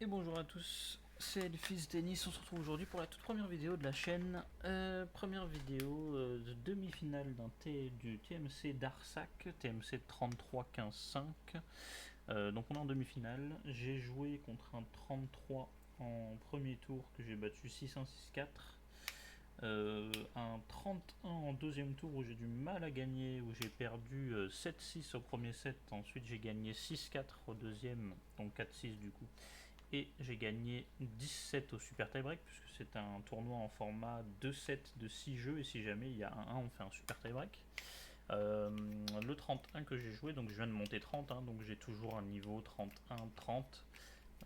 Et bonjour à tous, c'est Elfis Tennis, on se retrouve aujourd'hui pour la toute première vidéo de la chaîne. Première vidéo de demi-finale du TMC d'Arsac, TMC 33-15-5. Donc on est en demi-finale, j'ai joué contre un 33 en premier tour que j'ai battu 6-1, 6-4. Un 31 en deuxième tour où j'ai du mal à gagner, où j'ai perdu 7-6 au premier set, ensuite j'ai gagné 6-4 au deuxième, donc 4-6 du coup. Et j'ai gagné 17 au Super Tiebreak, puisque c'est un tournoi en format 2 sets de 6 jeux, et si jamais il y a un 1, on fait un Super Tiebreak. Le 31 que j'ai joué, donc je viens de monter 30, donc j'ai toujours un niveau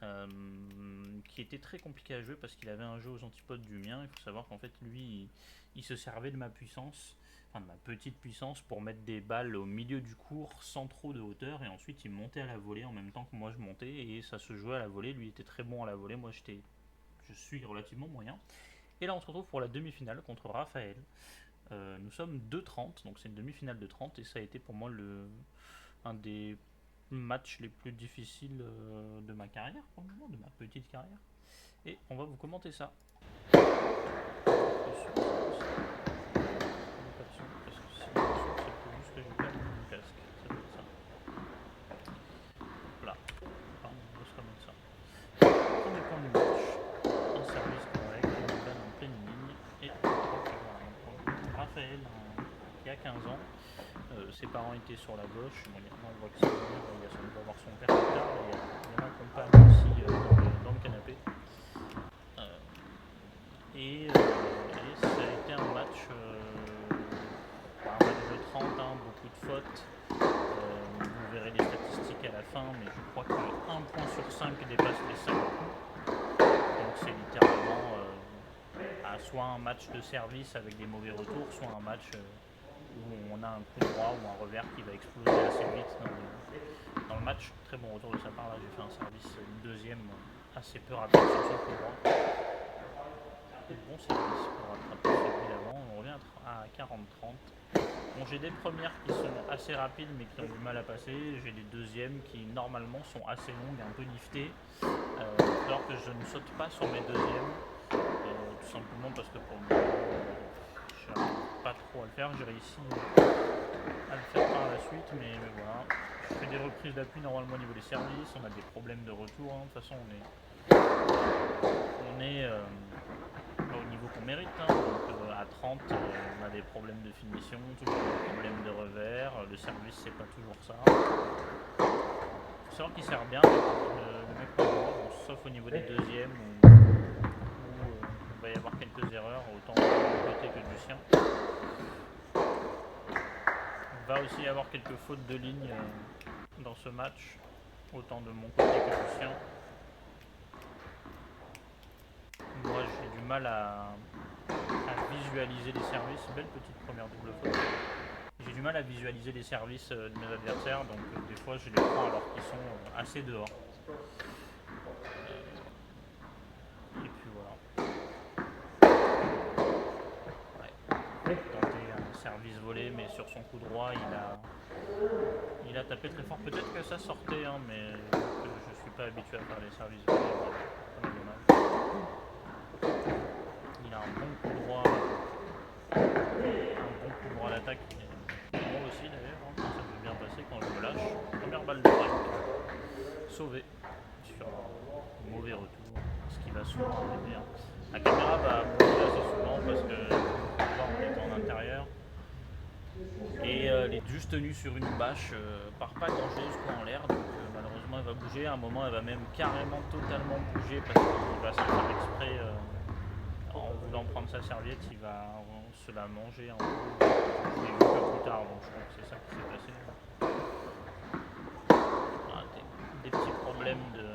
31-30, qui était très compliqué à jouer parce qu'il avait un jeu aux antipodes du mien. Il faut savoir qu'en fait, lui, il se servait de ma puissance, enfin de ma petite puissance, pour mettre des balles au milieu du court sans trop de hauteur, et ensuite il montait à la volée en même temps que moi je montais, et ça se jouait à la volée. Lui était très bon à la volée, moi je suis relativement moyen. Et là on se retrouve pour la demi-finale contre Raphaël. Nous sommes 2-30, donc c'est une demi-finale de 30, et ça a été pour moi un des matchs les plus difficiles de ma carrière, pour le moment, de ma petite carrière. Et on va vous commenter ça. Raphaël, qui a 15 ans, ses parents étaient sur la gauche. Bon, on voit que il doit avoir son père plus tard, et il y a ma compagne aussi dans le canapé. Et ça a été un match de 30, beaucoup de fautes. Vous verrez les statistiques à la fin, mais je crois que 1 point sur 5 dépasse les 5 coups. Donc c'est littéralement soit un match de service avec des mauvais retours, soit un match où on a un coup droit ou un revers qui va exploser assez vite dans le match. Très bon retour de sa part, là j'ai fait un service, une deuxième assez peu rapide sur son coup droit. Bon service pour rattraper celui d'avant. On revient à 40-30. Bon, j'ai des premières qui sont assez rapides mais qui ont du mal à passer. J'ai des deuxièmes qui normalement sont assez longues, un peu liftées, alors que je ne saute pas sur mes deuxièmes, tout simplement parce que pour moi je n'arrive pas trop à le faire. J'ai réussi à le faire par la suite, mais voilà. Je fais des reprises d'appui normalement au niveau des services. On a des problèmes de retour, de toute façon on est au niveau qu'on mérite, donc à 30 on a des problèmes de finition, toujours des problèmes de revers, le service c'est pas toujours ça. Il faut savoir qu'il sert bien le mec pas droit, bon, sauf au niveau des deuxièmes où il va y avoir quelques erreurs, autant de mon côté que du sien. Il va aussi y avoir quelques fautes de ligne dans ce match, autant de mon côté que du sien. Moi j'ai du mal à visualiser les services. Belle petite première double faute. J'ai du mal à visualiser les services de mes adversaires, donc des fois je les prends alors qu'ils sont assez dehors. Et puis voilà. Ouais. Tenter un service volé, mais sur son coup droit il a tapé très fort. Peut-être que ça sortait, mais je suis pas habitué à faire les services volés. Il a un bon coup droit. À l'attaque, moi aussi d'ailleurs, ça peut bien passer quand je me lâche. Première balle de break, sauvée sur un mauvais retour, ce qui va souvent arriver. La caméra va bouger assez souvent parce que on est en intérieur, et elle est juste tenue sur une bâche, part pas grand chose en l'air, donc malheureusement elle va bouger. À un moment elle va même carrément totalement bouger parce qu'il va se faire exprès. En voulant prendre sa serviette, il va se la manger en peu. Je l'ai vu que plus tard, donc je crois que c'est ça qui s'est passé. Ah, des petits problèmes de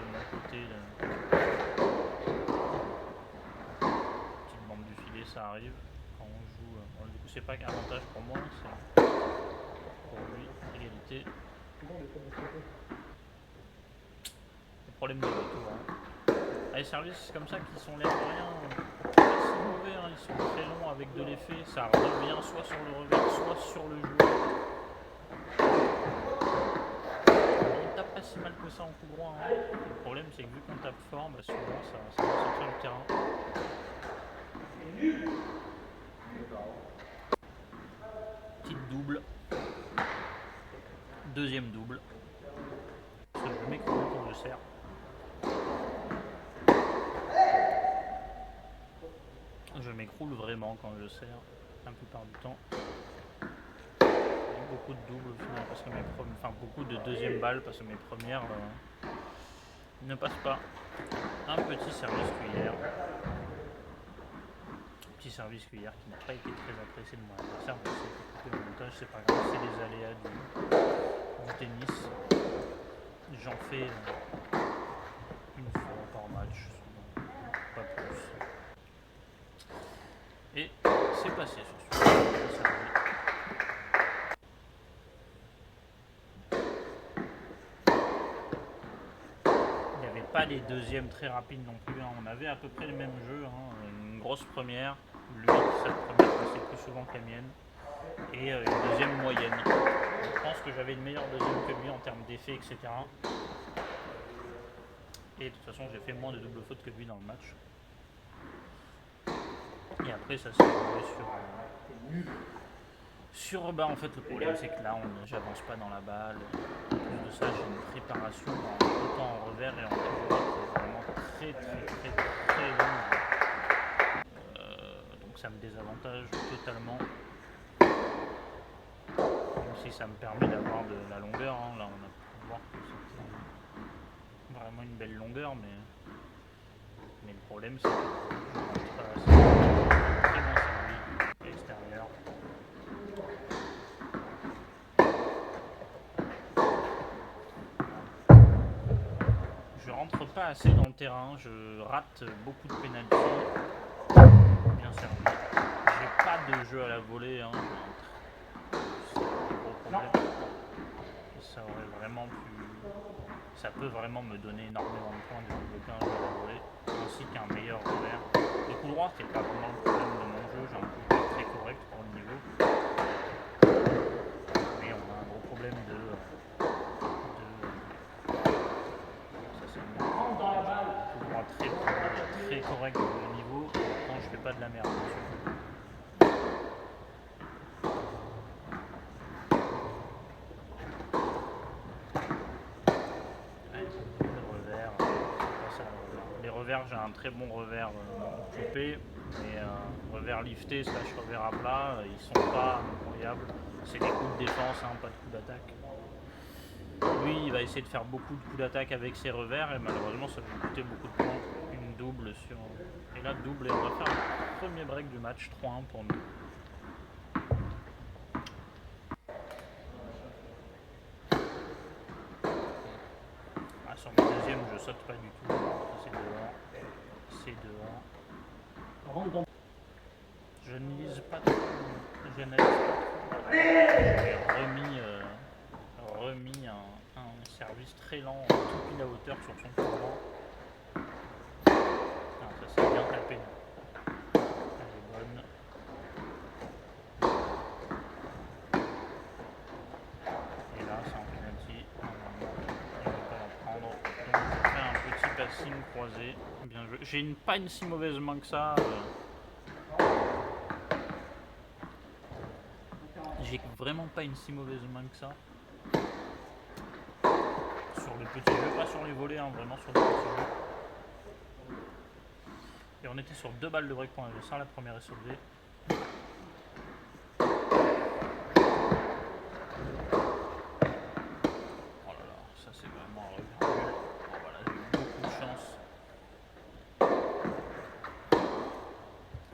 mon côté. Petite bande du filet, ça arrive quand on joue. Bon, du coup, c'est pas qu'un avantage pour moi, c'est pour lui, égalité. Le problème de retour. Les services comme ça qui sont l'air de rien, pas si mauvais, ils sont très longs avec de l'effet, ça revient soit sur le revers, soit sur le joueur. On tape pas si mal que ça en coup droit. Hein. Le problème, c'est que vu qu'on tape fort, bah, souvent ça va sortir le terrain. Petite double. Deuxième double. Parce que je m'écroule quand je sers. Je m'écroule vraiment quand je sers, la plupart du temps. Beaucoup de doubles au final, parce que beaucoup de deuxième balles parce que mes premières ne passent pas. Un petit service cuillère. Petit service cuillère qui n'a pas été très apprécié de mon adversaire, mais c'est coupé au montage, c'est pas grave, c'est les aléas du tennis. J'en fais une fois par match, pas plus. Et c'est passé sur ce service. Pas les deuxièmes très rapides non plus, hein. On avait à peu près le même jeu, hein. Une grosse première, lui sa première passait plus souvent que la mienne, et une deuxième moyenne. Je pense que j'avais une meilleure deuxième que lui en termes d'effet, etc. Et de toute façon j'ai fait moins de double fautes que lui dans le match. Et après ça s'est joué sur en fait le problème c'est que là j'avance pas dans la balle. En plus de ça j'ai une préparation autant en revers et en coup droit qui est vraiment très longue. Donc ça me désavantage totalement. Même si ça me permet d'avoir de la longueur, hein. Là on a pu voir que c'était vraiment une belle longueur, mais le problème c'est que je rentre pas assez. Très bon servi extérieur. Je rentre pas assez dans le terrain, je rate beaucoup de pénaltys. Bien servi. J'ai pas de jeu à la volée, hein. C'est un gros problème. Ça aurait vraiment ça peut vraiment me donner énormément de points de débloquer un jeu à la volée, ainsi qu'un meilleur revers. Le coup droit, c'est pas vraiment le problème de mon jeu, j'ai un coup droit très correct pour le niveau. Mais on a un gros problème très correct au niveau quand je fais pas de la merde. Les revers, j'ai un très bon revers chopé, mais revers lifté slash revers à plat, ils sont pas incroyables. C'est des coups de défense, hein, pas de coups d'attaque. Lui, il va essayer de faire beaucoup de coups d'attaque avec ses revers et malheureusement ça va lui coûter beaucoup de points. Une double sur... Et là, double et on va faire le premier break du match, 3-1 pour nous. Ah, sur le deuxième, je saute pas du tout. C'est dehors. C'est dehors. Je ne lise pas trop. J'analyse pas trop. J'ai remis un service très lent, tout pile à hauteur sur son courant. Ça c'est bien tapé. Elle est bonne. Et là c'est en penalty. Il ne va pas la prendre. Donc je fais un petit passing croisé. Bien joué. J'ai pas une si mauvaise main que ça. J'ai vraiment pas une si mauvaise main que ça. Sur le petit jeu, pas sur les volets, hein, vraiment sur le petit jeu. Et on était sur 2 balles de break pour un adversaire, la première est sauvée. Oh là là, ça c'est vraiment un revers. Oh, voilà, j'ai eu beaucoup de chance.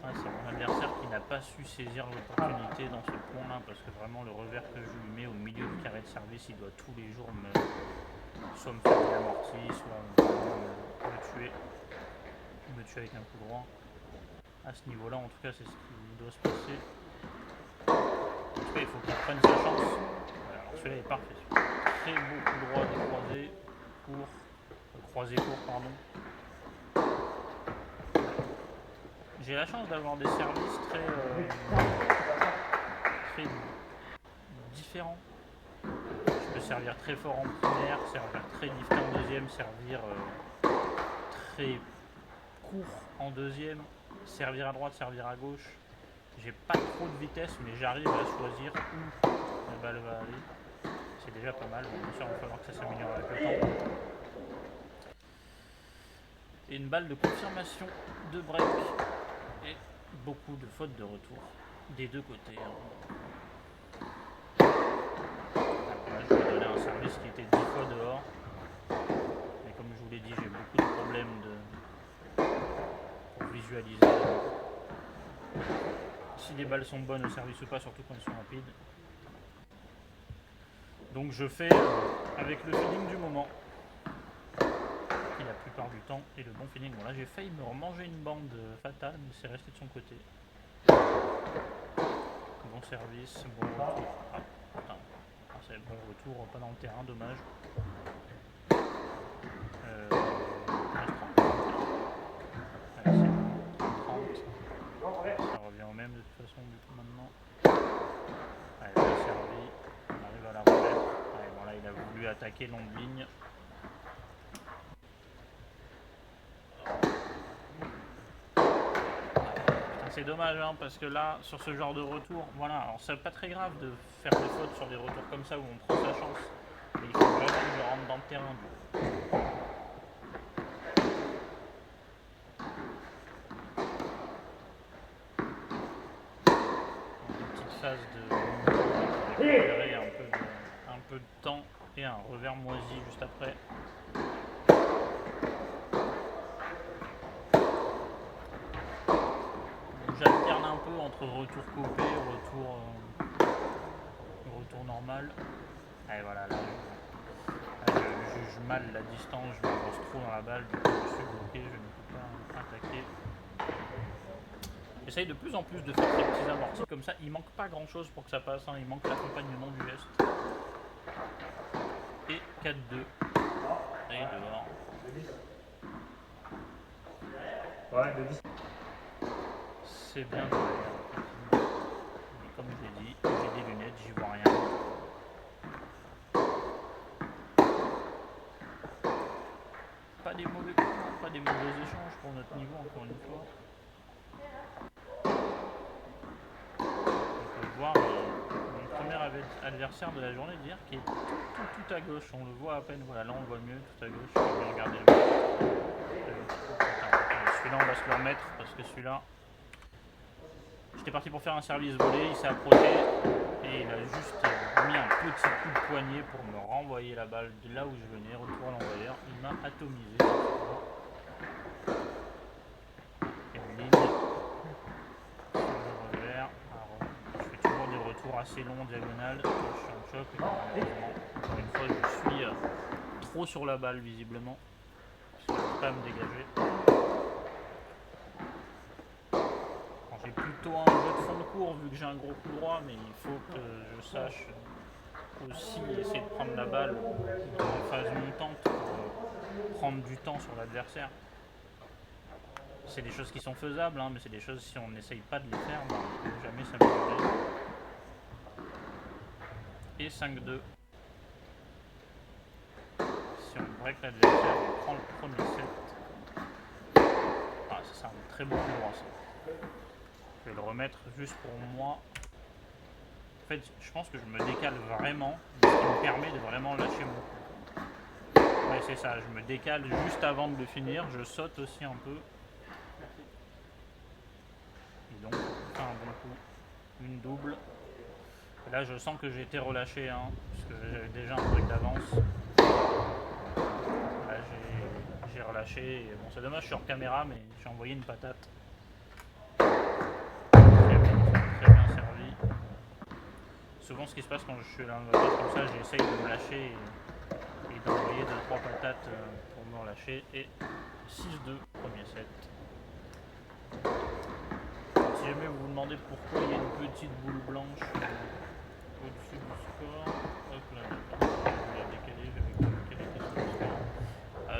Ah, c'est mon adversaire qui n'a pas su saisir l'opportunité dans ce point-là, parce que vraiment le revers que je lui mets au milieu du carré de service, il doit tous les jours soit me faire de l'amorti, soit me tuer avec un coup droit. À ce niveau-là, en tout cas, c'est ce qui doit se passer. En tout cas, il faut qu'il prenne sa chance. Voilà, alors celui-là est parfait. Très beau coup droit décroisé, croisé court, pardon. J'ai la chance d'avoir des services très différents. Je me servir très fort en première, servir très lifté en deuxième, servir très court en deuxième, servir à droite, servir à gauche. J'ai pas trop de vitesse, mais j'arrive à choisir où la balle va aller. C'est déjà pas mal, bien sûr il va falloir que ça s'améliore avec le temps. Et une balle de confirmation de break et beaucoup de fautes de retour des deux côtés. Là, je vais donner un service qui était 10 fois dehors. Mais comme je vous l'ai dit, j'ai beaucoup de problèmes pour visualiser si les balles sont bonnes au service ou pas, surtout quand elles sont rapides. Donc je fais avec le feeling du moment, qui la plupart du temps est le bon feeling. Bon là j'ai failli me remanger une bande fatale, mais c'est resté de son côté. Bon service, bon retour. Ah putain, c'est bon retour, pas dans le terrain, dommage. Ça revient au même de toute façon du coup maintenant. Allez, on a servi, on arrive à la remettre. Allez, bon là il a voulu attaquer longue ligne. C'est dommage hein, parce que là sur ce genre de retour, voilà, alors c'est pas très grave de faire des fautes sur des retours comme ça où on prend sa chance, mais il faut vraiment que je rentre dans le terrain. Une petite phase de récupérer un peu de temps et un revers moisi juste après. J'alterne un peu entre retour copé et retour normal. Et voilà, là je juge mal la distance, je m'avance trop dans la balle, du coup je suis bloqué, je ne peux pas attaquer. J'essaye de plus en plus de faire ces petits amortis comme ça, il manque pas grand chose pour que ça passe, hein. Il manque l'accompagnement du geste. Et 4-2. Et dehors. Ouais, de 10. C'est bien de mais comme je l'ai dit, j'ai des lunettes, j'y vois rien. Pas des mauvais coups, pas des mauvais échanges pour notre niveau encore une fois. On peut voir mon premier adversaire de la journée d'hier qui est tout à gauche, on le voit à peine, voilà là on le voit mieux tout à gauche, je vais regarder le match. Celui-là on va se le remettre parce que celui-là, j'étais parti pour faire un service volé, il s'est approché et il a juste mis un petit coup de poignet pour me renvoyer la balle de là où je venais, retour à l'envoyeur, il m'a atomisé. Une ligne sur le revers, je fais toujours des retours assez longs, diagonales, je suis en choc et malheureusement, encore une fois je suis trop sur la balle visiblement, parce que je ne peux pas me dégager. J'ai plutôt un jeu de fond de cours vu que j'ai un gros coup droit, mais il faut que je sache aussi essayer de prendre la balle en phase montante pour prendre du temps sur l'adversaire. C'est des choses qui sont faisables, hein, mais c'est des choses, si on n'essaye pas de les faire, ben, on ne peut jamais s'améliorer. Et 5-2. Si on break l'adversaire, on prend le premier set. Ah, ça c'est un très beau coup droit ça. Je vais le remettre juste pour moi. En fait, je pense que je me décale vraiment, ce qui me permet de vraiment lâcher mon coup. Ouais, c'est ça, je me décale juste avant de le finir, je saute aussi un peu. Et donc, on fait un bon coup, une double. Et là, je sens que j'ai été relâché, hein, puisque j'avais déjà un break d'avance. Là, j'ai relâché. Et bon, c'est dommage, je suis hors caméra, mais j'ai envoyé une patate. Très bien servi. Souvent, ce qui se passe quand je suis là comme ça, j'essaye de me lâcher et d'envoyer 2-3 patates pour me relâcher. Et 6-2, premier set. Si jamais vous vous demandez pourquoi il y a une petite boule blanche au-dessus du score, hop là, je l'ai décalé, j'avais vu qu'elle était sur le score.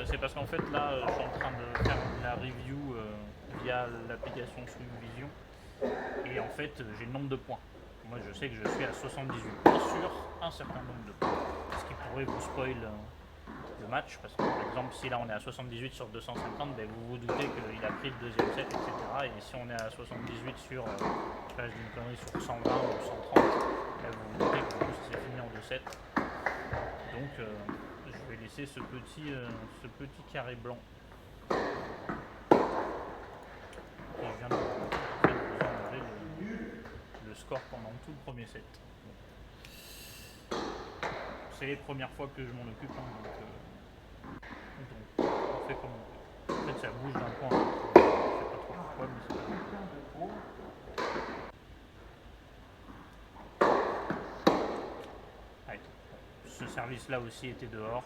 C'est parce qu'en fait là, je suis en train de faire la review via l'application Swim Vision et en fait j'ai le nombre de points. Moi je sais que je suis à 78 points sur un certain nombre de points. Ce qui pourrait vous spoil le match, parce que par exemple si là on est à 78 sur 250, ben, vous vous doutez qu'il a pris le deuxième set, etc. Et si on est à 78 sur, je dis une connerie, sur 120 ou 130, ben, vous vous doutez que du coup c'est fini en 2 sets. Donc je vais laisser ce petit carré blanc. Et je viens de vous enlever le score pendant tout le premier set. C'est les premières fois que je m'en occupe, hein, donc on fait comme on peut. En fait ça bouge d'un point à l'autre. Je sais pas trop pourquoi, mais c'est pas... Allez. Ce service là aussi était dehors.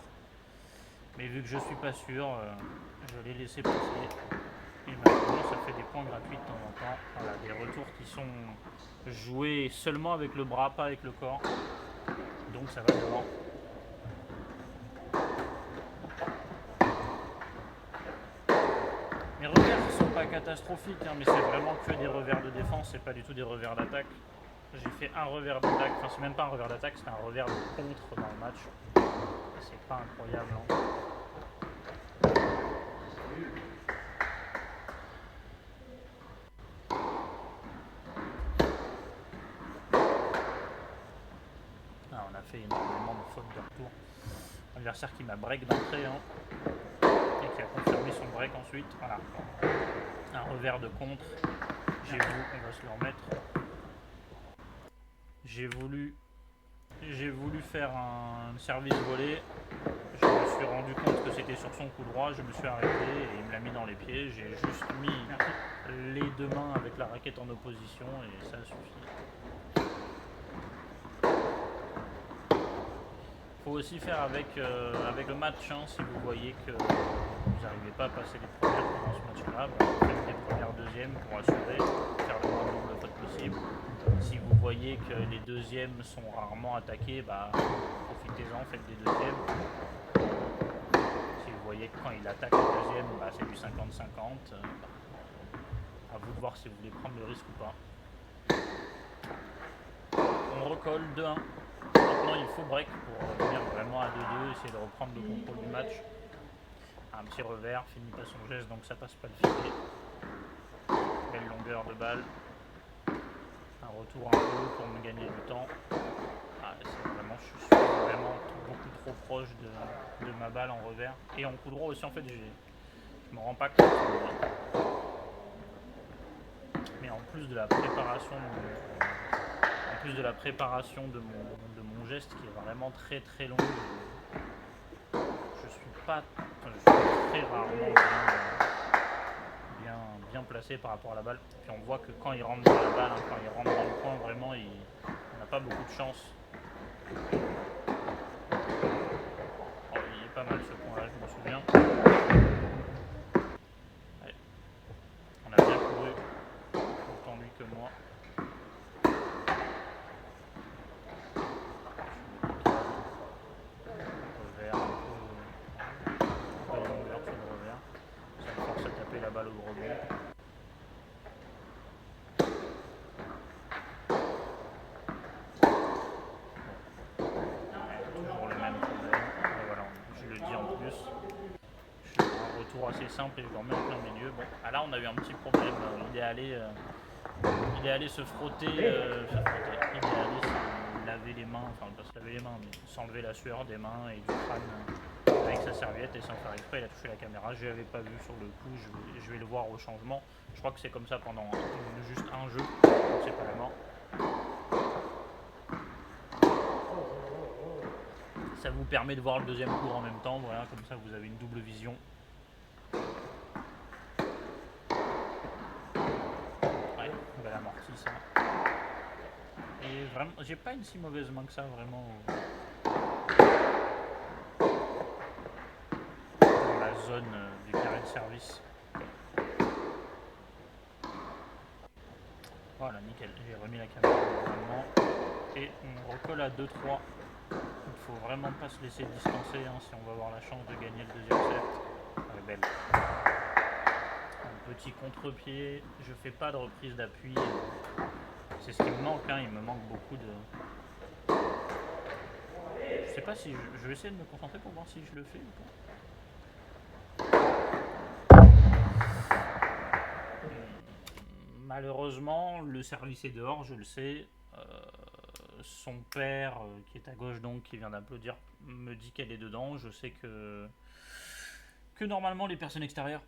Mais vu que je suis pas sûr, je l'ai laissé passer. Et maintenant ça fait des points gratuits de temps en temps. Voilà, des retours qui sont joués seulement avec le bras, pas avec le corps. Donc ça va devant. Mes revers ne sont pas catastrophiques, hein, mais c'est vraiment que des revers de défense, c'est pas du tout des revers d'attaque. J'ai fait un revers d'attaque, enfin c'est même pas un revers d'attaque, c'est un revers de contre dans le match. C'est pas incroyable. Hein. Ah, on a fait énormément de fautes de retour. L'adversaire qui m'a break d'entrée, hein, et qui a confirmé son break ensuite. Voilà. Un revers de contre. On va se le remettre. J'ai voulu faire un service volé. Je me suis rendu compte que c'était sur son coup droit. Je me suis arrêté et il me l'a mis dans les pieds. J'ai juste mis les deux mains avec la raquette en opposition et ça suffit. Faut aussi faire avec le match, hein, si vous voyez que vous n'arrivez pas à passer les premières pendant ce match-là, vous faites les premières, deuxièmes pour assurer, faire le moins de nombre de fautes possible. Si vous voyez que les deuxièmes sont rarement attaqués, profitez-en, faites des deuxièmes. Si vous voyez que quand il attaque le deuxième, c'est du 50-50. À vous de voir si vous voulez prendre le risque ou pas. On recolle 2-1. Maintenant il faut break pour revenir vraiment à 2-2, essayer de reprendre le contrôle du match. Un petit revers, finit pas son geste donc ça passe pas le filet. Belle longueur de balle. Un retour un peu pour me gagner du temps. Je suis vraiment beaucoup trop proche de ma balle en revers. Et en coup droit aussi en fait je me rends pas compte. Mais en plus de la préparation de mon geste qui est vraiment très très long, je suis très rarement bien placé par rapport à la balle. Puis on voit que quand il rentre dans la balle, quand il rentre dans le point, vraiment on n'a pas beaucoup de chance. Il est pas mal ce point là, je m'en souviens. Allez. On a bien couru, autant lui que moi. La balle au rebond. Toujours le même problème. Et voilà, je le dis en plus. Je fais un retour assez simple et je le remets en plein milieu. Bon, là on a eu un petit problème. Il est allé se frotter. Il est allé se laver les mains, enfin pas se laver les mains, mais s'enlever la sueur des mains et du crâne. Avec sa serviette et sans faire exprès, il a touché la caméra. Je l'avais pas vu sur le coup, je vais le voir au changement. Je crois que c'est comme ça pendant juste un jeu, donc c'est pas la mort. Ça vous permet de voir le deuxième cours en même temps, voilà, comme ça vous avez une double vision. Ouais, belle amortie ça. Et vraiment, j'ai pas une si mauvaise main que ça, vraiment. Zone du carré de service. Voilà, nickel. J'ai remis la caméra normalement. Et on recolle à 2-3. Il ne faut vraiment pas se laisser distancer hein, si on va avoir la chance de gagner le deuxième set. Elle est belle. Un petit contre-pied. Je fais pas de reprise d'appui. C'est ce qui me manque, hein, il me manque beaucoup de... Je sais pas si je vais essayer de me concentrer pour voir si je le fais ou pas. Malheureusement, le service est dehors, je le sais. Son père, qui est à gauche donc, qui vient d'applaudir, me dit qu'elle est dedans. Je sais que normalement les personnes extérieures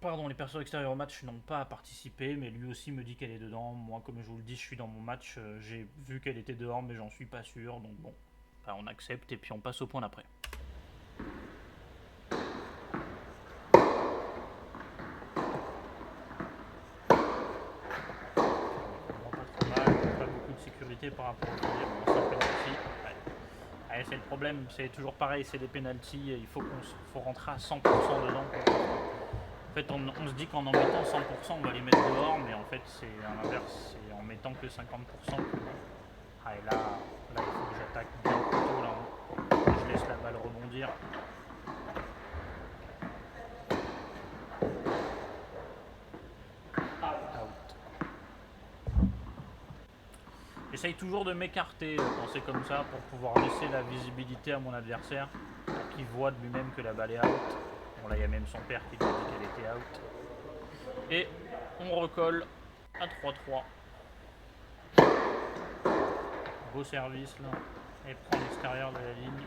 au match n'ont pas à participer, mais lui aussi me dit qu'elle est dedans. Moi, comme je vous le dis, je suis dans mon match, j'ai vu qu'elle était dehors, mais j'en suis pas sûr. Donc bon, enfin, on accepte et puis on passe au point d'après. Pas beaucoup de sécurité par rapport au filet. Bon, c'est un penalty. Ouais, c'est le problème, c'est toujours pareil, c'est des penalties, il faut rentrer à 100% dedans. En fait, on se dit qu'en mettant 100%, on va les mettre dehors, mais en fait, c'est à l'inverse, c'est en mettant que 50%. Ah, et là, il faut que j'attaque bien plutôt, là. Je laisse la balle rebondir. Out. J'essaye toujours de m'écarter quand c'est comme ça pour pouvoir laisser la visibilité à mon adversaire, pour qu'il voit de lui-même que la balle est out. Bon, là, il y a même son père qui lui dit qu'elle était out. Et on recolle à 3-3. Beau service là. Elle prend l'extérieur de la ligne.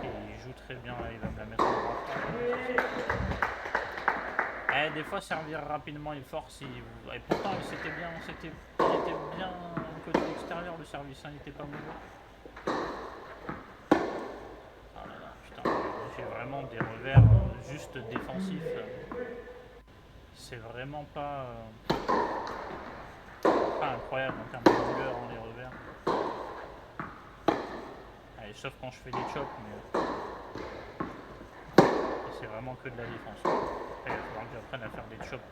Et il joue très bien là, il va me la mettre en droite. Des fois servir rapidement il force. Et pourtant c'était bien. Il était bien côté extérieur le service, hein, il était pas mauvais. Ah là là, putain, j'ai vraiment des revers juste défensifs. C'est vraiment pas incroyable en termes de douleur dans les revers. Allez, sauf quand je fais des chops, mais c'est vraiment que de la défense. Après, il va falloir que j'apprenne à faire des chops.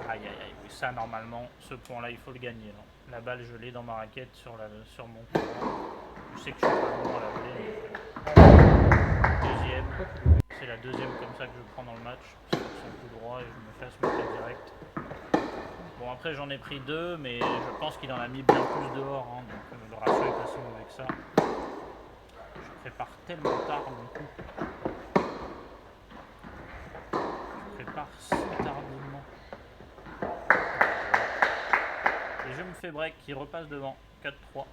Aïe aïe aïe, oui, ça normalement, ce point là il faut le gagner. Là. La balle je l'ai dans ma raquette sur mon courant. Je sais que je suis pas loin à la voler. Deuxième, c'est la deuxième comme ça que je prends dans le match. Sur son coup droit et je me fais mettre direct. Bon, après j'en ai pris deux, mais je pense qu'il en a mis bien plus dehors, hein, donc le ratio est pas si mauvais que ça. Je prépare tellement tard mon coup. Je prépare si tardivement. Et je me fais break, qui repasse devant, 4-3.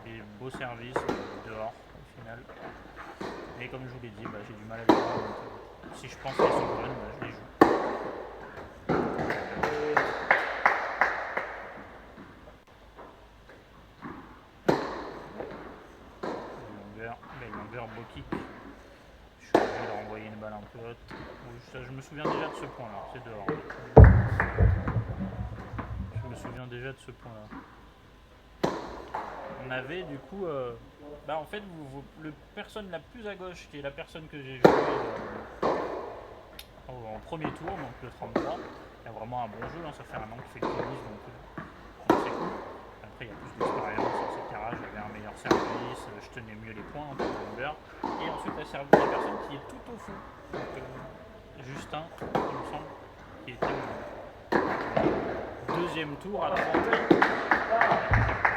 Des beaux services dehors au final. Mais comme je vous l'ai dit, j'ai du mal à les voir. Donc, si je pense qu'elles sont bonnes, je les joue. Belle longueur, beau kick. Je suis obligé de renvoyer une balle un peu haute. Je me souviens déjà de ce point là, c'est dehors. Je me souviens déjà de ce point là. On avait du coup, en fait, le personne la plus à gauche, qui est la personne que j'ai joué en premier tour, donc le 33, il a vraiment un bon jeu, hein, ça fait un an qu'il fait le tennis, donc c'est cool. Après, il y a plus d'expérience, etc. J'avais un meilleur service, je tenais mieux les points en termes de longueur. Et ensuite, la personne qui est tout au fond, donc, Justin, il me semble, qui était au deuxième tour à 31.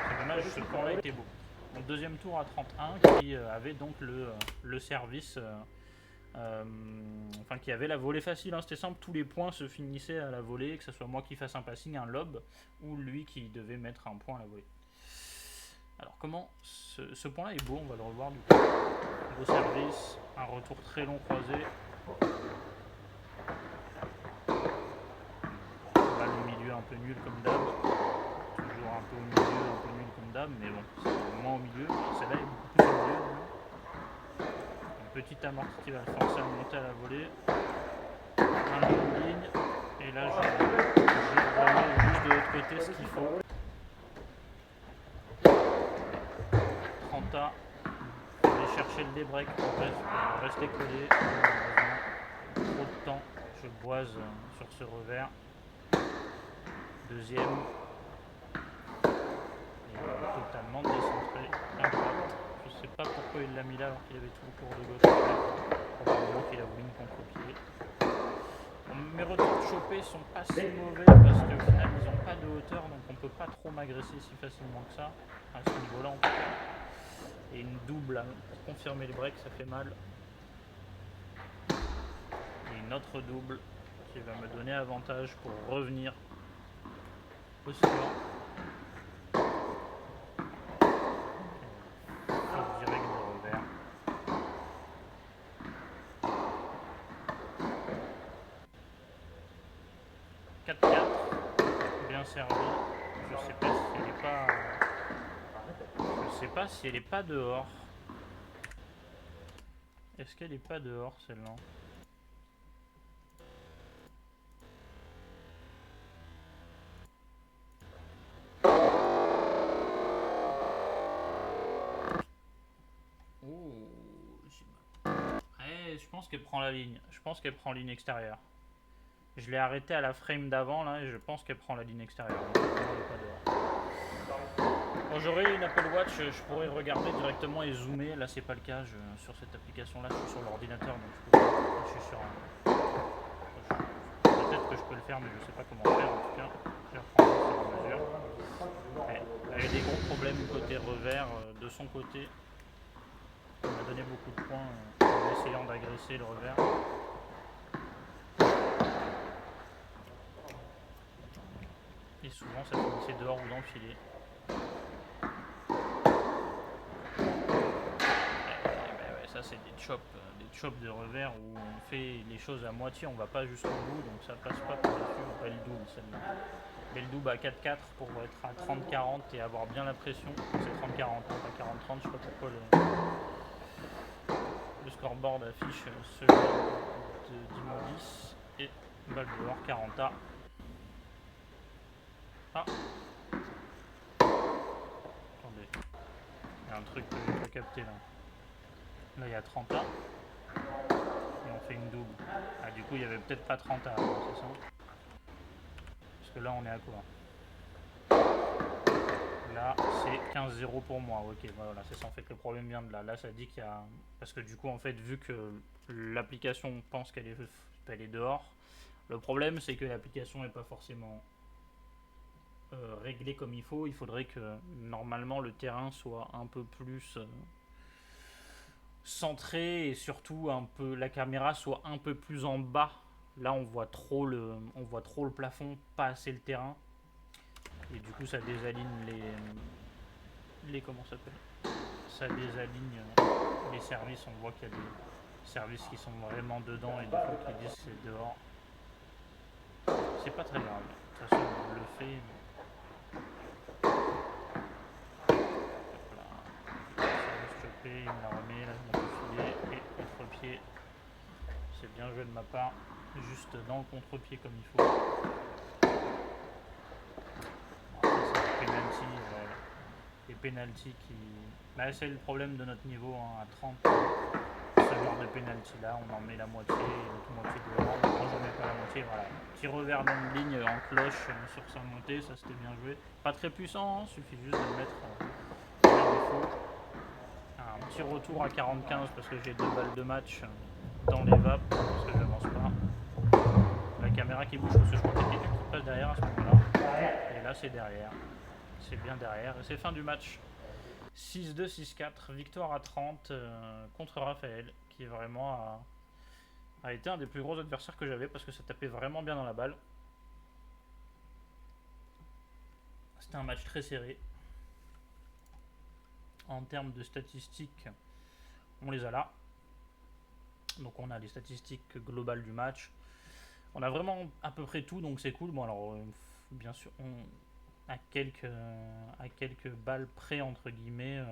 C'est dommage, ce point-là était beau. Donc, deuxième tour à 31, qui avait donc le service. Qui avait la volée facile, hein, c'était simple, tous les points se finissaient à la volée, que ce soit moi qui fasse un passing, un lob, ou lui qui devait mettre un point à la volée. Alors comment ce point là est beau, on va le revoir du coup. Beau service, un retour très long croisé. Balle au milieu un peu nul comme d'hab. Toujours un peu au milieu, un peu nul comme d'hab, mais bon, c'est moins au milieu. Celle-là est beaucoup plus au milieu. Petit amorti qui va le forcer à monter à la volée. Un long de ligne. Et là, je remets juste de l'autre côté ce qu'il faut. 30A. Je vais chercher le débreak pour rester collé. Trop de temps. Je boise sur ce revers. Deuxième. Et totalement décentré à droite. Je sais pas pourquoi il l'a mis là alors qu'il avait tout le cours de gauche. Probablement qu'il a voulu me contre-pied. mes retours de chopper sont pas si mauvais parce qu'au final ils ont pas de hauteur, donc on peut pas trop m'agresser si facilement que ça, à ce niveau-là en tout cas. Et une double pour confirmer le break, ça fait mal. Et une autre double qui va me donner avantage pour revenir au score. Faute direct de revers. Bien servi. Je sais pas si elle est pas. Je sais pas si elle est pas dehors. Est-ce qu'elle est pas dehors celle-là? Ouais, je pense qu'elle prend la ligne. Je pense qu'elle prend ligne extérieure. Je l'ai arrêtée à la frame d'avant là et je pense qu'elle prend la ligne extérieure. Donc, elle est pas dehors. Quand j'aurai une Apple Watch, je pourrais regarder directement et zoomer. Là, c'est pas le cas. Sur cette application là, je suis sur l'ordinateur donc je suis sur un. Peut-être que je peux le faire, mais je sais pas comment faire en tout cas. Je vais reprendre au fur et à mesure. Ouais, elle a des gros problèmes côté revers de son côté. On m'a donné beaucoup de points en essayant d'agresser le revers. Et souvent ça finissait dehors ou dans le filet. Ouais, ça c'est des chops de revers où on fait les choses à moitié, on va pas jusqu'au bout, donc ça passe pas par-dessus. Belle double celle-là. Belle double à 4-4 pour être à 30-40 et avoir bien la pression. C'est 30-40, pas 40-30, je sais pas pourquoi le scoreboard affiche celui de Dimolis et balle dehors 40A. Ah, attendez, il y a un truc que j'ai pas capté là. Là il y a 30A et on fait une double. Ah, du coup il y avait peut-être pas 30A avant, c'est ça? Parce que là on est à quoi? Là c'est 15-0 pour moi, ok, voilà, c'est ça en fait, le problème vient de là. Là ça dit qu'il y a. Parce que du coup en fait, vu que l'application pense qu'elle est dehors, le problème c'est que l'application n'est pas forcément réglée comme il faut. Il faudrait que normalement le terrain soit un peu plus centré et surtout un peu la caméra soit un peu plus en bas. Là on voit trop le plafond, pas assez le terrain. Et du coup ça désaligne les comment ça s'appelle, ça désaligne les services. On voit qu'il y a des services qui sont vraiment dedans et des fois qui disent que c'est dehors. C'est pas très grave, de toute façon on le fait. Voilà. Service chopé, il me la remet, là je m'en filet et contre-pied. C'est bien joué de ma part, juste dans le contre-pied comme il faut. Bon, c'est des penalty, les penalty qui. Bah, c'est le problème de notre niveau hein, à 30. Ce genre de penalty là, on en met la moitié et l'autre moitié devant. Moi j'en mets pas la moitié, voilà. Petit revers dans une ligne en cloche sur sa montée, ça c'était bien joué. Pas très puissant, hein, suffit juste de le mettre par défaut. Un petit retour à 45 parce que j'ai 2 balles de match dans les vapes parce que j'avance pas. La caméra qui bouge parce que je crois qu'il y a quelqu'un qui passe derrière à ce moment-là. Et là c'est derrière. C'est bien derrière et c'est fin du match. 6-2, 6-4, victoire à 30 contre Raphaël, qui vraiment a été un des plus gros adversaires que j'avais parce que ça tapait vraiment bien dans la balle. C'était un match très serré. En termes de statistiques, on les a là. Donc on a les statistiques globales du match. On a vraiment à peu près tout, donc c'est cool. Bon alors, bien sûr, à quelques balles près, entre guillemets,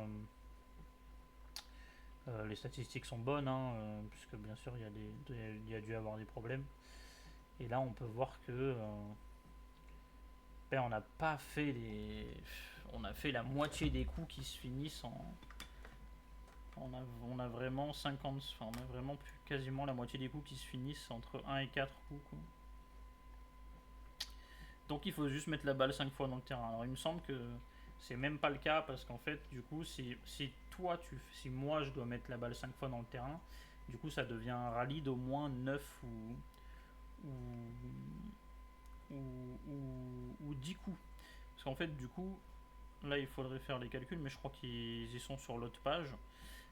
les statistiques sont bonnes, hein, puisque bien sûr il y a dû avoir des problèmes. Et là on peut voir que on n'a pas fait on a fait la moitié des coups qui se finissent en. On a vraiment 50. Enfin, on a vraiment plus quasiment la moitié des coups qui se finissent entre 1 et 4 coups. Quoi. Donc il faut juste mettre la balle 5 fois dans le terrain. Alors il me semble que c'est même pas le cas parce qu'en fait, du coup, si moi je dois mettre la balle 5 fois dans le terrain, du coup ça devient un rallye d'au moins 9 ou 10 coups. Parce qu'en fait, du coup, là, il faudrait faire les calculs, mais je crois qu'ils y sont sur l'autre page.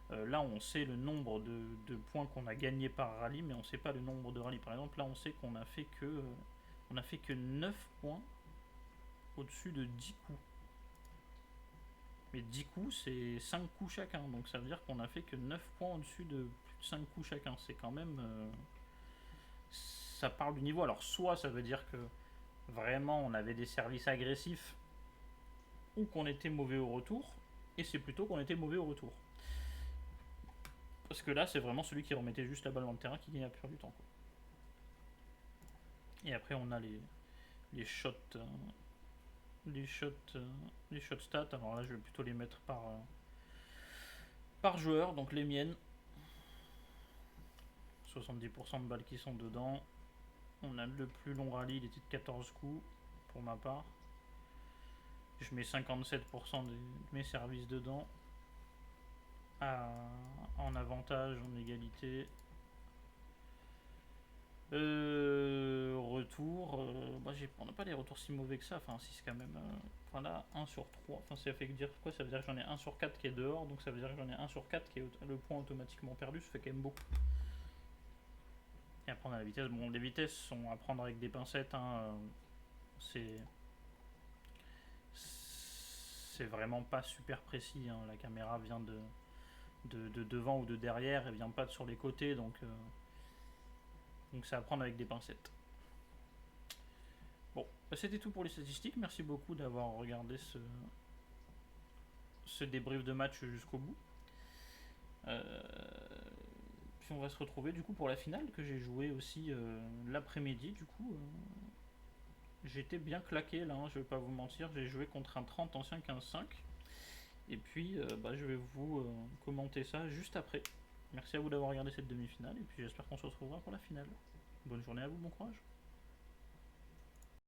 Là, on sait le nombre de points qu'on a gagné par rallye, mais on ne sait pas le nombre de rallyes. Par exemple, là, on sait qu'on a fait que 9 points au-dessus de 10 coups. Mais 10 coups, c'est 5 coups chacun. Donc ça veut dire qu'on a fait que 9 points au-dessus de plus de 5 coups chacun. C'est quand même... ça parle du niveau. Alors soit ça veut dire que vraiment on avait des services agressifs ou qu'on était mauvais au retour. Et c'est plutôt qu'on était mauvais au retour. Parce que là, c'est vraiment celui qui remettait juste la balle dans le terrain qui gagnait la plupart du temps. Quoi. Et après, on a les shots... les shots stats. Alors là, je vais plutôt les mettre par joueur. Donc les miennes. 70% de balles qui sont dedans. On a le plus long rallye, il était de 14 coups pour ma part. Je mets 57% de mes services dedans. En avantage, en égalité. Retour. On n'a pas des retours si mauvais que ça. Enfin, si, c'est quand même. Voilà, 1 sur 3. Enfin, ça fait dire quoi? Ça veut dire que j'en ai 1 sur 4 qui est dehors. Donc ça veut dire que j'en ai 1 sur 4 qui est le point automatiquement perdu. Ça fait quand même beaucoup. Et après, on a la vitesse. Bon, les vitesses sont à prendre avec des pincettes. Hein. C'est vraiment pas super précis. Hein. La caméra vient de devant ou de derrière. Elle vient pas de sur les côtés. Donc c'est à prendre avec des pincettes. Bon, c'était tout pour les statistiques. Merci beaucoup d'avoir regardé ce débrief de match jusqu'au bout. Puis on va se retrouver du coup pour la finale que j'ai joué aussi l'après-midi. Du coup, j'étais bien claqué là, hein, je vais pas vous mentir. J'ai joué contre un 30 ancien 15-5. Et puis je vais vous commenter ça juste après. Merci à vous d'avoir regardé cette demi-finale. Et puis j'espère qu'on se retrouvera pour la finale. Bonne journée à vous, bon courage.